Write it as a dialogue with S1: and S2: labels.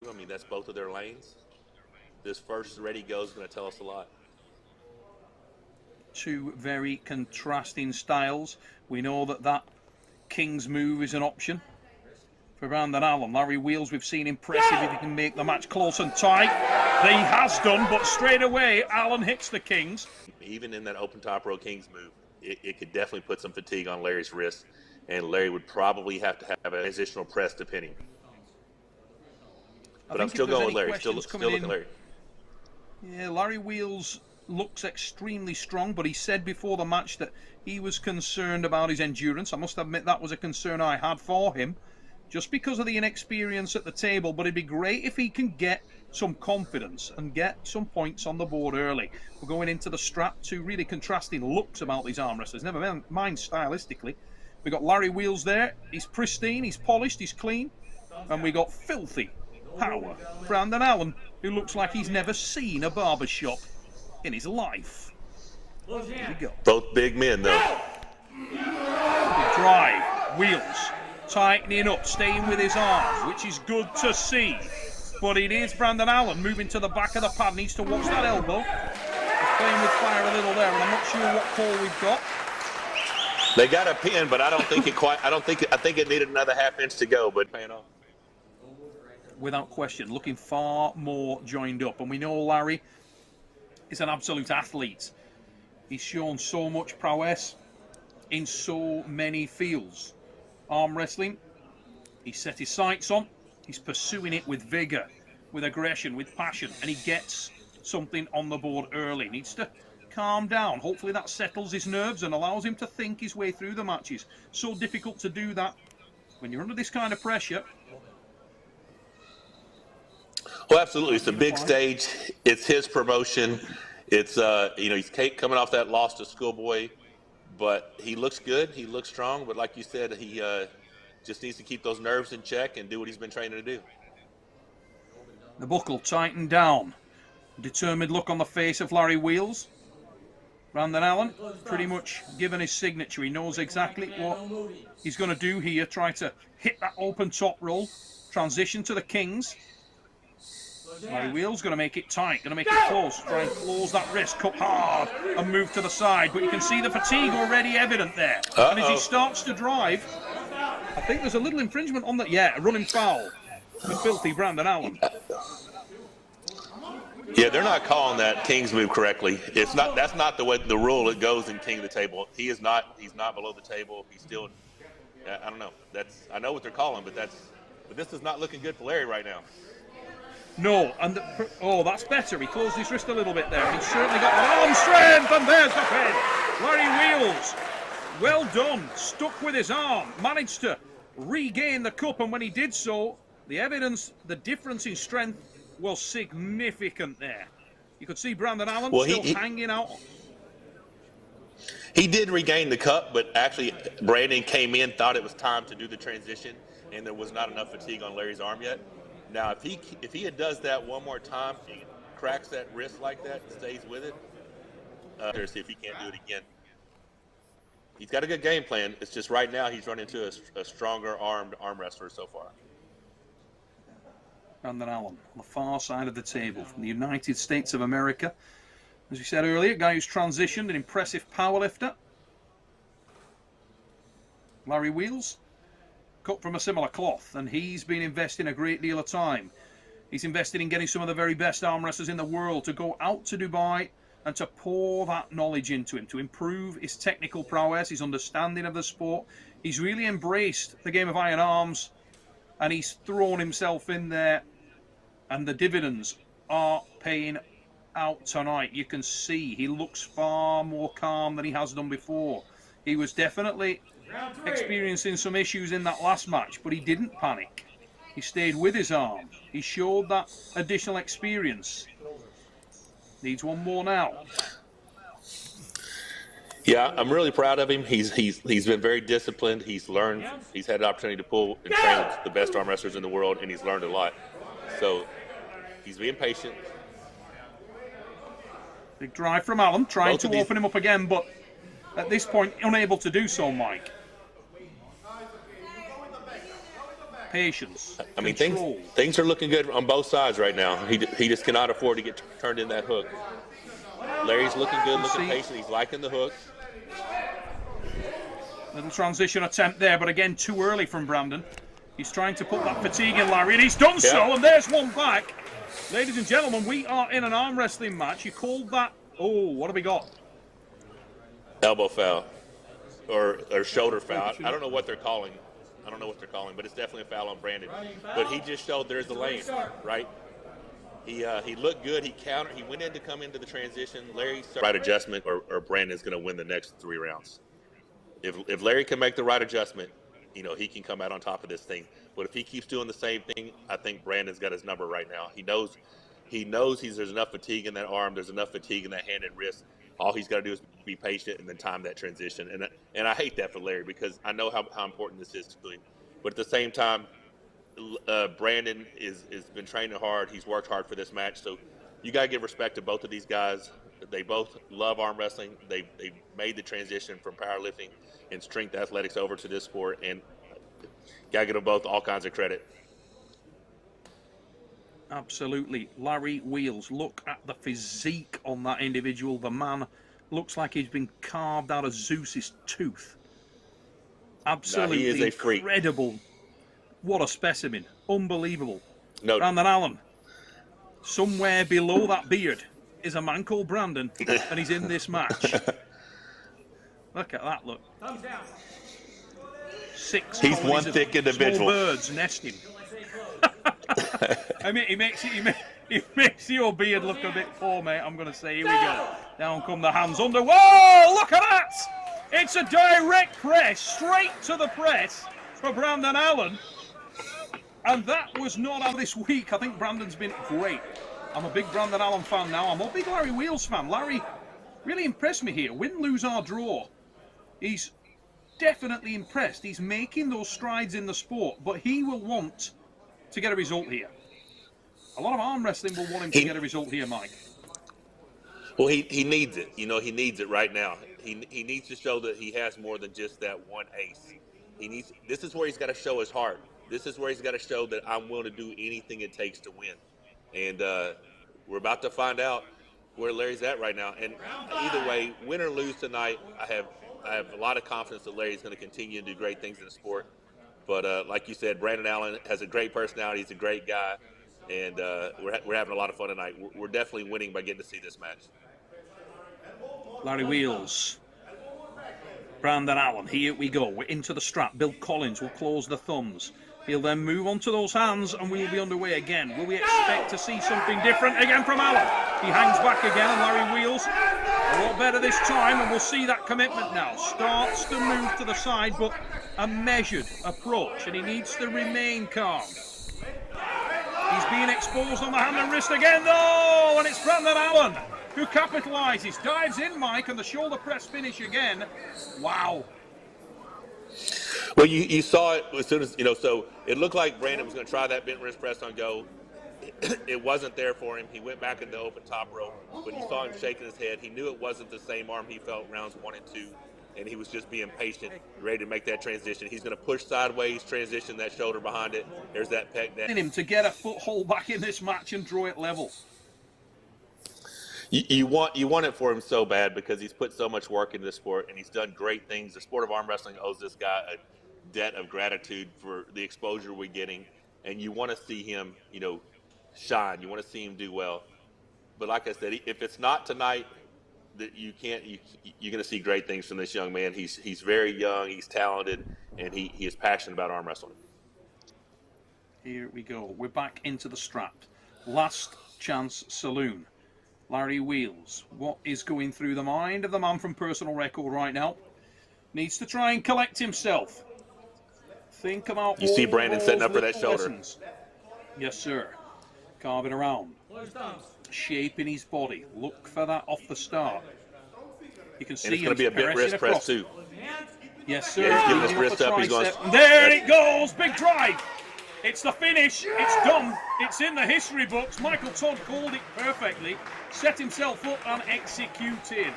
S1: I mean, that's both of their lanes. This first ready go is going to tell us a lot.
S2: Two very contrasting styles. We know that King's move is an option for Brandon Allen. Larry Wheels, we've seen impressive if he can make the match close and tight. He has done, but straight away, Allen hits the Kings.
S1: Even in that open top row King's move, it could definitely put some fatigue on Larry's wrist, and Larry would probably have to have a transitional press to pin him. But I'm still going with Larry. Still looking at Larry.
S2: Yeah, Larry Wheels looks extremely strong, but he said before the match that he was concerned about his endurance. I must admit that was a concern I had for him, just because of the inexperience at the table. But it'd be great if he can get some confidence and get some points on the board early. We're going into the strap. Two really contrasting looks about these arm wrestlers. Never mind stylistically. We got Larry Wheels there. He's pristine, he's polished, he's clean. And we got filthy power Brandon Allen, who looks like he's never seen a barber shop in his life. Here we go.
S1: Both big men, though.
S2: Drive, Wheels, tightening up, staying with his arm, which is good to see. But it is Brandon Allen moving to the back of the pad. Needs to watch that elbow. He's playing with fire a little there, and I'm not sure what call we've got.
S1: They got a pin, but I don't think it quite. I think it needed another half inch to go, but paying off.
S2: Without question, looking far more joined up, and we know Larry is an absolute athlete. He's shown so much prowess in so many fields. Arm wrestling, he's set his sights on. He's pursuing it with vigor, with aggression, with passion, and he gets something on the board early. Needs to calm down. Hopefully that settles his nerves and allows him to think his way through the matches. So difficult to do that when you're under this kind of pressure.
S1: Well, absolutely. It's a big stage. It's his promotion. It's he's coming off that loss to Schoolboy, but he looks good. He looks strong. But like you said, he just needs to keep those nerves in check and do what he's been training to do.
S2: The buckle tightened down. Determined look on the face of Larry Wheels. Brandon Allen, pretty much given his signature. He knows exactly what he's going to do here. Try to hit that open top roll. Transition to the Kings. Larry Wheels going to make it tight, going to make it close. Try and close that wrist, cut hard and move to the side. But you can see the fatigue already evident there. And as he starts to drive, I think there's a little infringement on that. Yeah, a running foul with filthy Brandon Allen.
S1: Yeah, they're not calling that King's move correctly. It's not. That's not the way the rule. It goes in King of the table. He is not. He's not below the table. He's still. I don't know. I know what they're calling, but this is not looking good for Larry right now.
S2: No, and that's better. He closed his wrist a little bit there. He's certainly got arm strength, and there's the pin. Larry Wheels, well done. Stuck with his arm, managed to regain the cup, and when he did so, the difference in strength was significant there. You could see Brandon Allen still hanging out.
S1: He did regain the cup, but actually Brandon came in, thought it was time to do the transition, and there was not enough fatigue on Larry's arm yet. Now, if he does that one more time, he cracks that wrist like that and stays with it, see if he can't do it again. He's got a good game plan. It's just right now he's run into a stronger armed arm wrestler so far.
S2: Brandon Allen on the far side of the table from the United States of America. As we said earlier, a guy who's transitioned, an impressive powerlifter. Larry Wheels, cut from a similar cloth, and he's been investing a great deal of time. He's invested in getting some of the very best arm wrestlers in the world to go out to Dubai and to pour that knowledge into him, to improve his technical prowess, his understanding of the sport. He's really embraced the game of iron arms, and he's thrown himself in there, and the dividends are paying out tonight. You can see he looks far more calm than he has done before. He was definitely experiencing some issues in that last match, but he didn't panic. He stayed with his arm. He showed that additional experience. Needs one more now.
S1: Yeah, I'm really proud of him. He's been very disciplined. He's learned. He's had the opportunity to pull and train with the best arm wrestlers in the world, and he's learned a lot. So he's being patient.
S2: Big drive from Allen, trying to open him up again, but at this point, unable to do so, Mike. patience,
S1: I mean,
S2: control.
S1: things are looking good on both sides right now. He just cannot afford to get turned in that hook. Larry's looking good, looking patient. He's liking the hook.
S2: Little transition attempt there, but again, too early from Brandon. He's trying to put that fatigue in Larry, and he's done so, and there's one back. Ladies and gentlemen, we are in an arm wrestling match. You called that, oh, what have we got?
S1: Elbow foul or shoulder foul. I don't know what they're calling. But it's definitely a foul on Brandon. But he just showed there's the lane, right? He looked good. He countered. He went in to come into the transition. Larry's right adjustment, or Brandon's going to win the next 3 rounds. If Larry can make the right adjustment, he can come out on top of this thing. But if he keeps doing the same thing, I think Brandon's got his number right now. He knows there's enough fatigue in that arm. There's enough fatigue in that hand and wrist. All he's got to do is be patient and then time that transition. And I hate that for Larry because I know how important this is to him. But at the same time, Brandon is been training hard. He's worked hard for this match. So you got to give respect to both of these guys. They both love arm wrestling. They made the transition from powerlifting and strength athletics over to this sport. And got to give them both all kinds of credit.
S2: Absolutely. Larry Wheels, look at the physique on that individual. The man looks like he's been carved out of Zeus's tooth. Absolutely
S1: he is a freak.
S2: Incredible. What a specimen. Unbelievable.
S1: No.
S2: Brandon Allen. Somewhere below that beard is a man called Brandon, and he's in this match. Look at that, look. 6
S1: He's one thick individual.
S2: Small birds nest him. I mean, he makes your beard look a bit poor, mate. I'm going to say, here we go. Down come the hands under. Whoa, look at that! It's a direct press, straight to the press for Brandon Allen. And that was not out this week. I think Brandon's been great. I'm a big Brandon Allen fan now. I'm a big Larry Wheels fan. Larry really impressed me here. Win, lose, or draw. He's definitely impressed. He's making those strides in the sport, but he will want to get a result here. A lot of arm wrestling will want him to get a result here, Mike.
S1: Well, he needs it. He needs it right now. He needs to show that he has more than just that one ace. This is where he's got to show his heart. This is where he's got to show that I'm willing to do anything it takes to win. And we're about to find out where Larry's at right now. And either way, win or lose tonight, I have a lot of confidence that Larry's going to continue to do great things in the sport. But like you said, Brandon Allen has a great personality. He's a great guy. And we're having a lot of fun tonight. We're definitely winning by getting to see this match.
S2: Larry Wheels. Brandon Allen, here we go. We're into the strap. Bill Collins will close the thumbs. He'll then move on to those hands and we'll be underway again. Will we expect to see something different again from Allen? He hangs back again and Larry Wheels a lot better this time, and we'll see that commitment now. Starts to move to the side, but a measured approach, and he needs to remain calm. He's being exposed on the hand and wrist again, though, and it's Brandon Allen who capitalizes, dives in, Mike, and the shoulder press finish again. Wow.
S1: Well, you saw it as soon as, so it looked like Brandon was going to try that bent wrist press on go. It wasn't there for him. He went back in the open top rope, but he saw him shaking his head. He knew it wasn't the same arm he felt rounds 1 and 2, and he was just being patient, ready to make that transition. He's going to push sideways, transition that shoulder behind it. There's that pec down.
S2: Him to get a foothold back in this match and draw it level.
S1: You want it for him so bad because he's put so much work into the sport and he's done great things. The sport of arm wrestling owes this guy a debt of gratitude for the exposure we're getting, and you want to see him, shine. You want to see him do well. But like I said, if it's not tonight, that you're going to see great things from this young man. He's very young, he's talented, and he is passionate about arm wrestling.
S2: Here we go. We're back into the strap. Last Chance Saloon. Larry Wheels. What is going through the mind of the man from Personal Record right now? Needs to try and collect himself. Think about
S1: you see Brandon setting up for that shoulder.
S2: Lessons. Yes, sir. Carving around. Shaping his body. Look for that off the start. You can see
S1: and it's going to be a bit wrist press too.
S2: Yes, sir.
S1: Yeah, he's giving his wrist up. He's going.
S2: There it goes. Big drive. It's the finish. It's done. It's in the history books. Michael Todd called it perfectly. Set himself up and executed.